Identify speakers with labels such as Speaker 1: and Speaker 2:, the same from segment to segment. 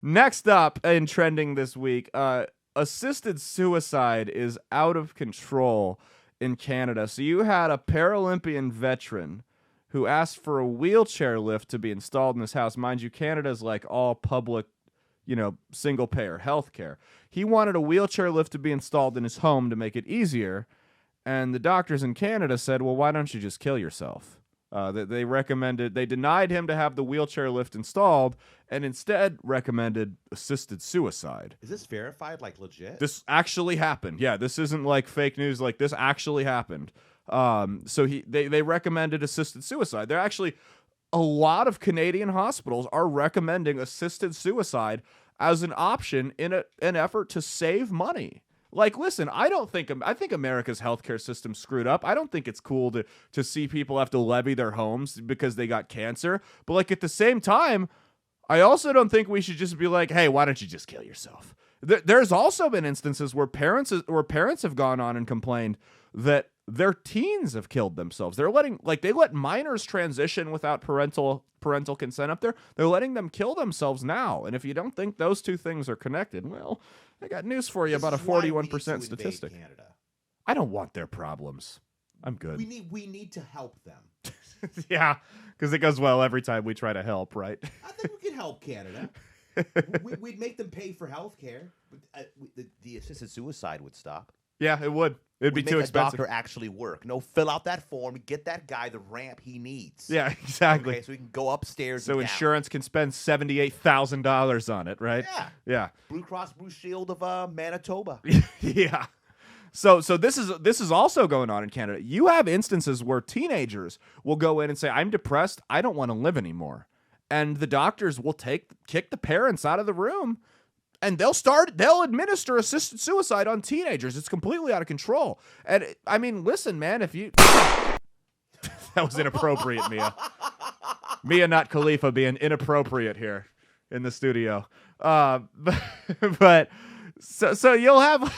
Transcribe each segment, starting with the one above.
Speaker 1: Next up in trending this week, assisted suicide is out of control in Canada. So you had a Paralympian veteran who asked for a wheelchair lift to be installed in his house. Mind you, Canada's like all public, single payer healthcare. He wanted a wheelchair lift to be installed in his home to make it easier. And the doctors in Canada said, well, why don't you just kill yourself? They denied him to have the wheelchair lift installed and instead recommended assisted suicide.
Speaker 2: Is this verified, like legit?
Speaker 1: This actually happened. Yeah, this isn't like fake news. Like this actually happened. So they recommended assisted suicide. They're actually a lot of Canadian hospitals are recommending assisted suicide as an option in an effort to save money. Like, listen, I think America's healthcare system screwed up. I don't think it's cool to see people have to levy their homes because they got cancer. But like at the same time, I also don't think we should just be like, hey, why don't you just kill yourself? There's also been instances where parents have gone on and complained that their teens have killed themselves. They let minors transition without parental consent up there. They're letting them kill themselves now. And if you don't think those two things are connected, well, I got news for you about a 41% statistic.
Speaker 2: Canada.
Speaker 1: I don't want their problems. I'm good.
Speaker 2: We need to help them.
Speaker 1: Yeah, because it goes well every time we try to help, right?
Speaker 2: I think we can help Canada. We'd make them pay for health care. The assisted suicide would stop.
Speaker 1: Yeah, it would. It'd be too expensive.
Speaker 2: Doctor actually work. No, fill out that form. Get that guy the ramp he needs.
Speaker 1: Yeah, exactly.
Speaker 2: Okay, so he can go upstairs.
Speaker 1: So
Speaker 2: and
Speaker 1: insurance can spend $78,000 on it, right?
Speaker 2: Yeah.
Speaker 1: Yeah.
Speaker 2: Blue Cross Blue Shield of Manitoba.
Speaker 1: Yeah. So this is also going on in Canada. You have instances where teenagers will go in and say, "I'm depressed. I don't want to live anymore," and the doctors will kick the parents out of the room. And they'll administer assisted suicide on teenagers. It's completely out of control. And I mean, listen, man, if you that was inappropriate, Mia. Mia, not Khalifa, being inappropriate here in the studio. But so you'll have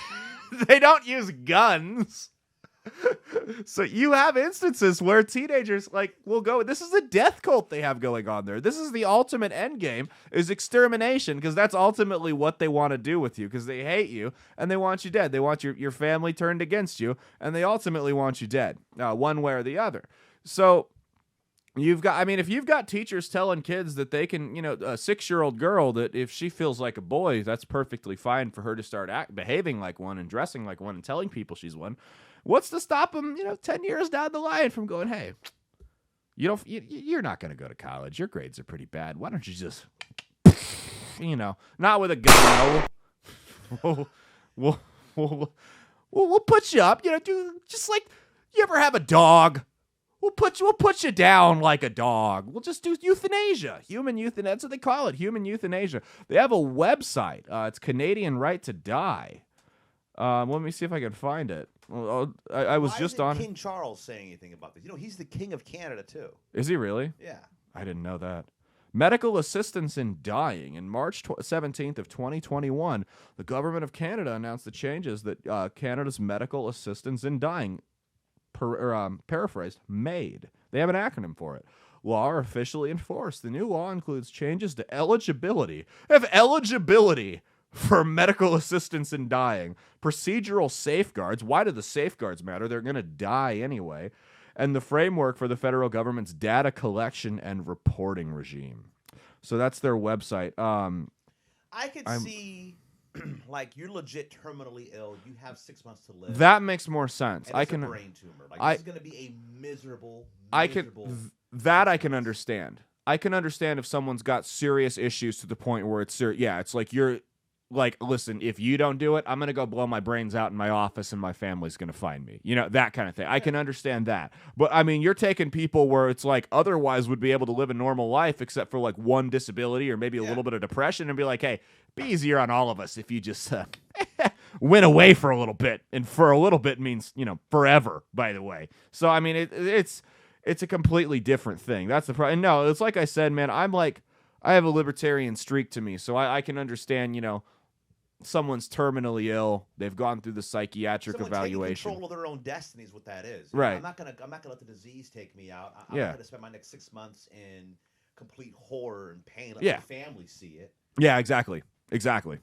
Speaker 1: they don't use guns. So you have instances where teenagers will go. This is a death cult they have going on there. This is the ultimate end game is extermination because that's ultimately what they want to do with you because they hate you and they want you dead. They want your family turned against you and they ultimately want you dead, one way or the other. So if you've got teachers telling kids that they can, a 6-year-old girl that if she feels like a boy, that's perfectly fine for her to start behaving like one and dressing like one and telling people she's one. What's to stop them, 10 years down the line from going, hey, you're not going to go to college. Your grades are pretty bad. Why don't you just, not with a gun. We'll put you up. Just like you ever have a dog. We'll put you down like a dog. We'll just do euthanasia. Human euthanasia. That's what they call it. Human euthanasia. They have a website. It's Canadian Right to Die. Let me see if I can find it. I was just on
Speaker 2: King Charles saying anything about this. He's the king of Canada too.
Speaker 1: Is he really?
Speaker 2: Yeah.
Speaker 1: I didn't know that. Medical assistance in dying. In March 17th of 2021, the government of Canada announced the changes that Canada's medical assistance in dying, paraphrased, made. They have an acronym for it. Law are officially enforced. The new law includes changes to eligibility. For medical assistance in dying, procedural safeguards. Why do the safeguards matter? They're going to die anyway. And the framework for the federal government's data collection and reporting regime. So that's their website.
Speaker 2: I could see, you're legit terminally ill. You have 6 months to live.
Speaker 1: That makes more sense.
Speaker 2: And it's a brain tumor. This is going to be a miserable.
Speaker 1: I can understand. I can understand if someone's got serious issues to the point where it's serious. Yeah, it's like you're. Listen, if you don't do it, I'm going to go blow my brains out in my office and my family's going to find me. That kind of thing. I can understand that. But, you're taking people where it's otherwise would be able to live a normal life except for, one disability or maybe a little bit of depression and be like, hey, be easier on all of us if you just went away for a little bit. And for a little bit means, forever, by the way. So, it's a completely different thing. That's the problem. No, it's like I said, man, I have a libertarian streak to me. So I can understand, someone's terminally ill. They've gone through the psychiatric evaluation.
Speaker 2: Taking control of their own destiny is what that is.
Speaker 1: Right.
Speaker 2: I'm not gonna let the disease take me out. I'm not gonna spend my next 6 months in complete horror and pain. Let my family see it.
Speaker 1: Yeah, exactly. Exactly.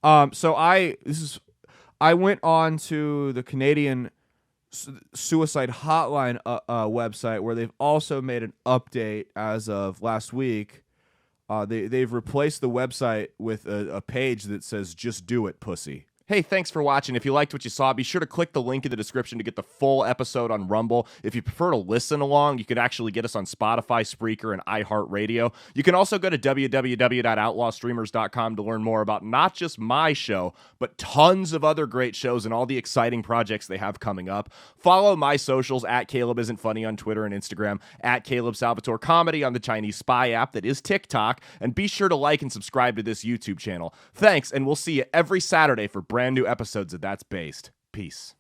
Speaker 1: So I went on to the Canadian suicide hotline website where they've also made an update as of last week. They've replaced the website with a page that says "Just do it, pussy." Hey, thanks for watching. If you liked what you saw, be sure to click the link in the description to get the full episode on Rumble. If you prefer to listen along, you could actually get us on Spotify, Spreaker, and iHeartRadio. You can also go to www.outlawstreamers.com to learn more about not just my show, but tons of other great shows and all the exciting projects they have coming up. Follow my socials at Caleb Isn't Funny on Twitter and Instagram, at Caleb Salvatore Comedy on the Chinese Spy app that is TikTok, and be sure to like and subscribe to this YouTube channel. Thanks, and we'll see you every Saturday for brand new episodes of That's Based. Peace.